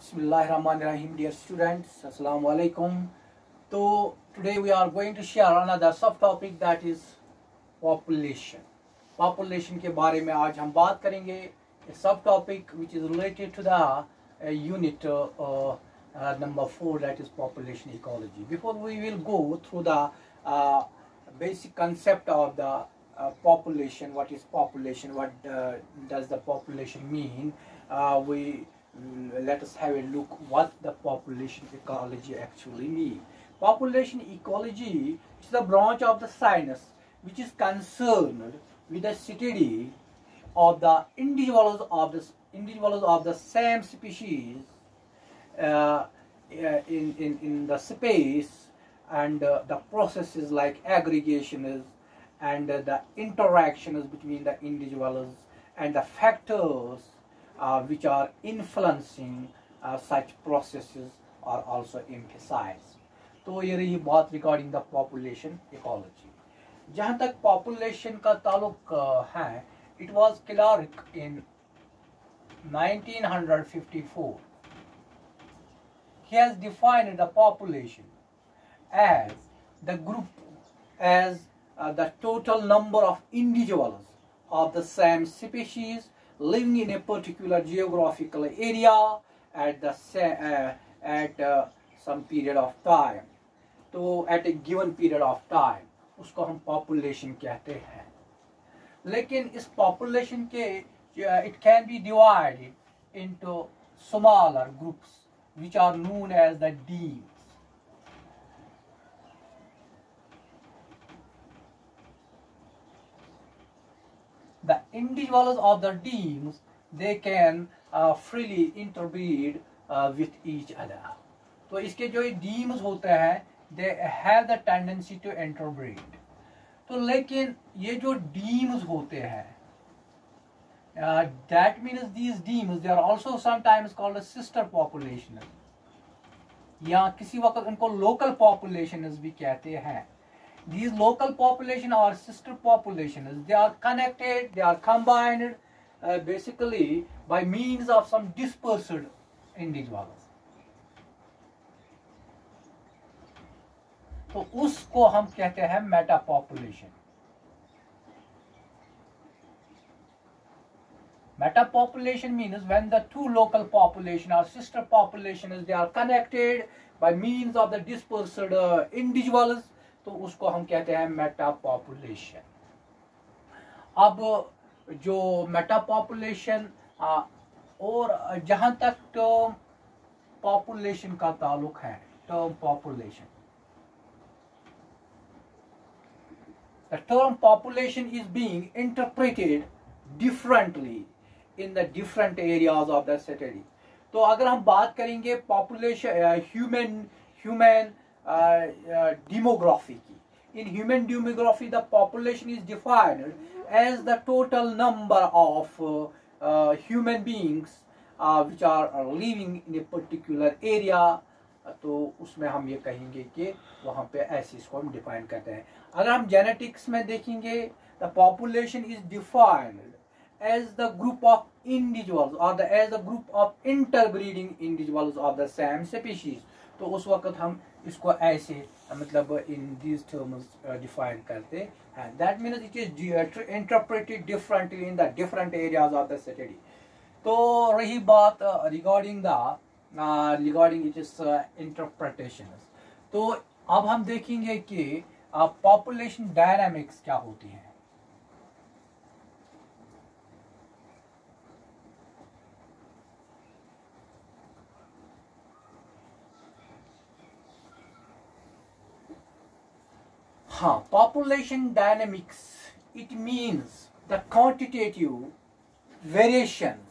Bismillahirrahmanirrahim, dear students. Assalamu alaikum. So today we are going to share another subtopic, that is population. Population के बारे में आज हम बात करेंगे. A subtopic which is related to the unit number 4, that is population ecology. Before we will go through the basic concept of the population, what is population, what does the population mean, let us have a look what the population ecology actually means. Population ecology is the branch of the science which is concerned with the study of the individuals of the same species in the space, and the processes like aggregation and the interactions between the individuals and the factors which are influencing such processes are also emphasized. तो ये रही बात regarding the population ecology. जहाँ तक population का ताल्लुक है, it was Clark in 1954. He has defined the population as the group as the total number of individuals of the same species living in a particular geographical area at some period of time. तो at a given period of time उसको हम population कहते हैं. लेकिन इस population के it can be divided into smaller groups which are known as the demes. The individuals of the demes, they can freely interbreed with each other. तो इसके जो demes होते हैं, they have the tendency to interbreed. तो लेकिन ये जो demes होते हैं, that means these demes, they are also sometimes called a sister population. या किसी वक्त उनको local populations भी कहते हैं. These local population or sister populations, they are connected, they are combined basically by means of some dispersed individuals. तो उसको हम कहते हैं Meta population. Meta population means when the two local population or sister populations, they are connected by means of the dispersed individuals, तो उसको हम कहते हैं मेटा पॉपुलेशन. अब जो मेटा पॉपुलेशन और जहां तक टर्म पॉपुलेशन का ताल्लुक है, term population, the term population is being interpreted differently in the different areas of the study. तो अगर हम बात करेंगे पॉपुलेशन ह्यूमन demography की, in human demography the population is defined as the total number of human beings which are living in a particular area. तो उसमें हम ये कहेंगे कि वहाँ पे ऐसे इसको हम डिफाइन करते हैं. अगर हम जेनेटिक्स में देखेंगे, the population is defined as the group of individuals or as the group of interbreeding individuals of the same species. तो उस वक्त हम इसको ऐसे मतलब in these terms define करते हैं. That means it is interpreted differently in the different areas of the study. तो रही बात regarding its interpretations. तो अब हम देखेंगे कि population dynamics क्या होती हैं. Population dynamics, it means the quantitative variations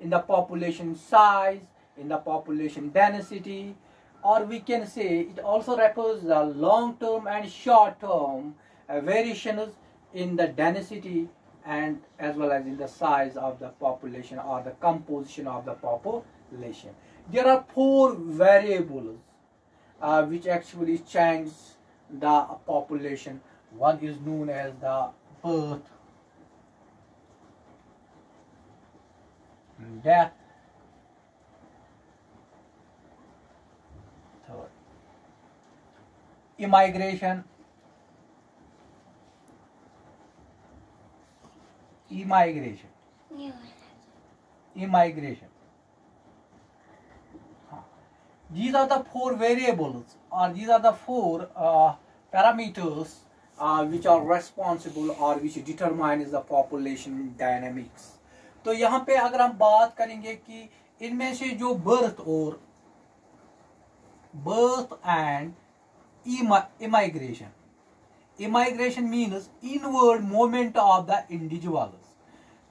in the population size, in the population density, or we can say it also refers the long-term and short-term variations in the density and as well as in the size of the population or the composition of the population. There are 4 variables which actually change the population. One is known as the birth, death, immigration, immigration. These are the four variables, or these are the four parameters which are responsible or which determine the population dynamics. तो यहाँ पे अगर हम बात करेंगे कि इनमें से जो birth and immigration means inward movement of the individuals,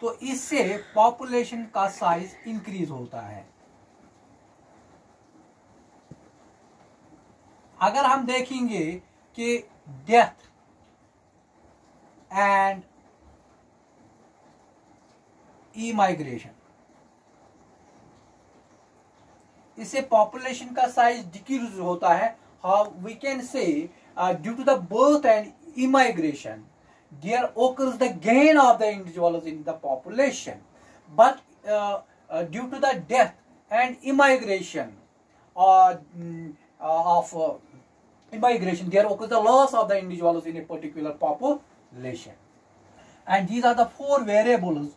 तो इससे population का size increase होता है. अगर हम देखेंगे कि डेथ एंड इमाइग्रेशन, इससे पॉपुलेशन का साइज डिक्रीज होता है. How we can say due to the birth and immigration there occurs the gain of the individuals in the population, but due to the death and immigration of immigration, there occurs the loss of the individuals in a particular population. And these are the four variables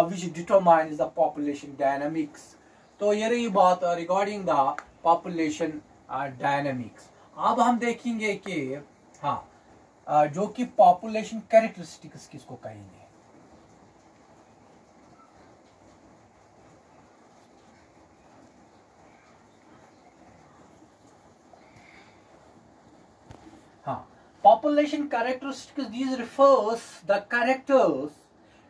which determine the population dynamics. तो ये रही बात regarding the population dynamics. अब हम देखेंगे कि हाँ जो कि population characteristics किसको कहेंगे. Population characteristics, these refers the characters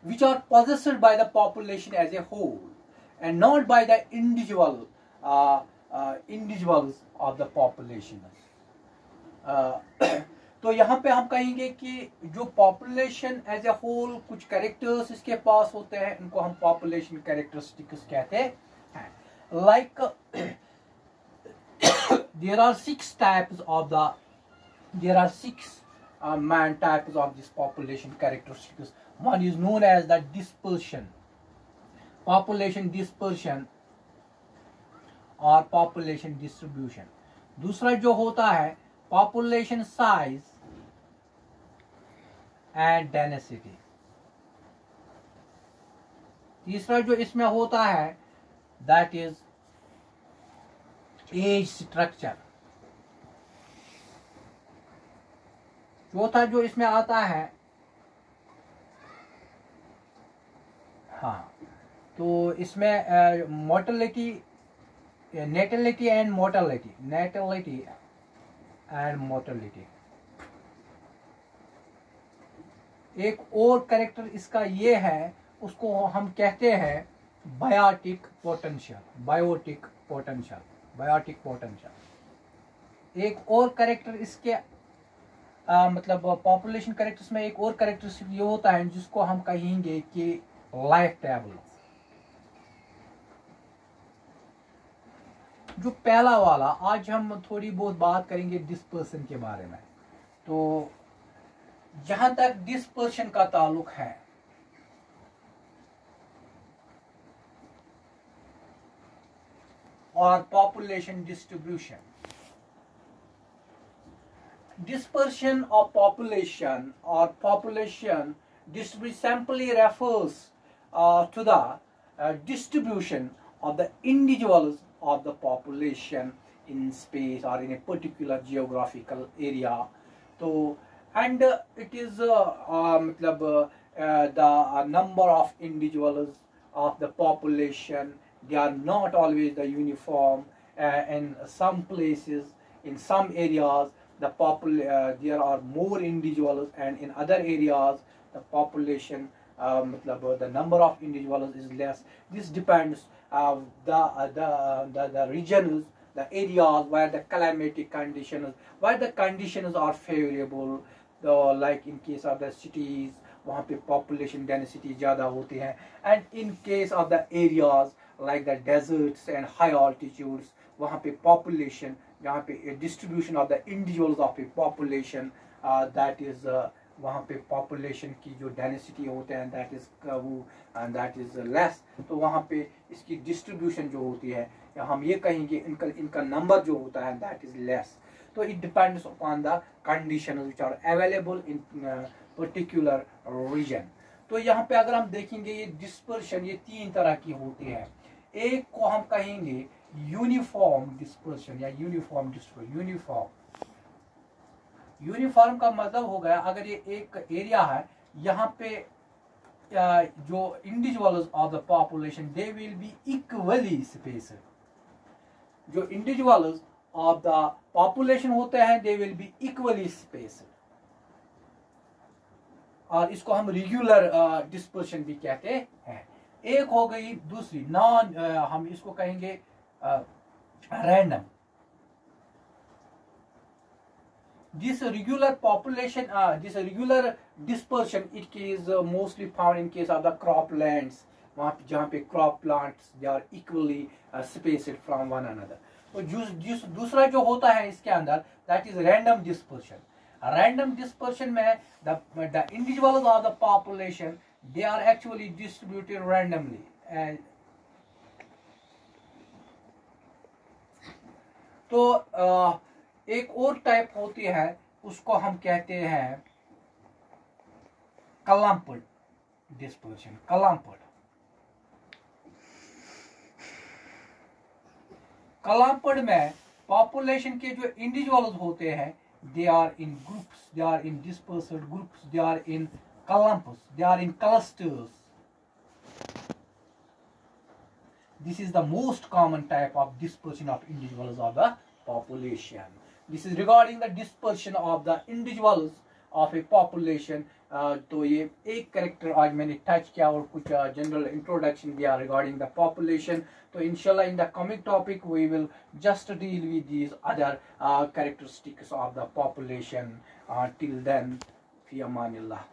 which are possessed by the population as a whole and not by the individuals of the population. तो यहाँ पे हम कहेंगे कि जो population as a whole कुछ characters इसके पास होते हैं, इनको हम population characteristics कहते हैं. Like there are six main types of this population characteristics. One is known as the dispersion, population dispersion or population distribution. दूसरा जो होता है population size and density. तीसरा जो इसमें होता है that is age structure. चौथा जो इसमें आता है तो इसमें मोर्टेलिटी, नेटेलिटी एंड मोर्टेलिटी, एक और कैरेक्टर इसका ये है, उसको हम कहते हैं बायोटिक पोटेंशियल. एक और कैरेक्टर इसके मतलब पॉपुलेशन कैरेक्टर्स में एक और कैरेक्टरिस्टिक ये होता है जिसको हम कहेंगे कि लाइफ टेबल. जो पहला वाला, आज हम थोड़ी बहुत बात करेंगे डिस्पर्सन के बारे में. तो जहां तक डिस्पर्शन का ताल्लुक है, और population distribution, dispersion of population or population distribution simply refers to the distribution of the individuals of the population in space or in a particular geographical area. So and it is the number of individuals of the population, they are not always the uniform. In some places, in some areas there are more individuals, and in other areas the population the number of individuals is less. This depends the regions, the areas where the climatic conditions, where the conditions are favorable. Like in case of the cities, वहाँ पे population density ज़्यादा होती है, and in case of the areas like the deserts and high altitudes, वहाँ पे population, जहाँ पे distribution of the individuals of a population that is वहाँ पे population की जो density होते हैं that is less. तो वहाँ पे इसकी distribution जो होती है, या हम ये कहेंगे इनका number जो होता है that is less. तो it depends upon the conditions which are available in particular region. तो यहाँ पे अगर हम देखेंगे ये डिस्पर्शन ये 3 तरह की होती है. एक को हम कहेंगे यूनिफॉर्म डिस्पर्शन या यूनिफॉर्म डिस्पर्शन. यूनिफॉर्म का मतलब हो गया अगर ये एक एरिया है, यहाँ पे जो individuals of the population they will be equally spaced. जो इंडिविजुअल्स ऑफ द पॉपुलेशन होते हैं they will be equally spaced, और इसको हम रेगुलर डिस्पर्शन भी कहते हैं. एक हो गई दूसरी नॉन, हम इसको कहेंगे random. This regular population, this regular dispersion, it is mostly found in case of the croplands, वहाँ पे जहाँ पे crop plants they are equally spaced from one another. तो दूसरा जो होता है इसके अंदर that is random dispersion. Random dispersion में the individuals of the population they are actually distributed randomly. तो एक और टाइप होती है उसको हम कहते हैं क्लम्प्ड डिस्पर्शन. क्लम्प्ड में पॉपुलेशन के जो इंडिविजुअल्स होते हैं they are in groups, they are in dispersed groups, they are in clumps, they are in clusters. This is the most common type of dispersion of individuals of the population. This is regarding the dispersion of the individuals of a population. तो ये एक character आज मैंने touch किया और कुछ general introduction दिया regarding the population. तो इंशाल्लाह in the coming topic we will just deal with these other characteristics of the population. Till then, fi amanillah.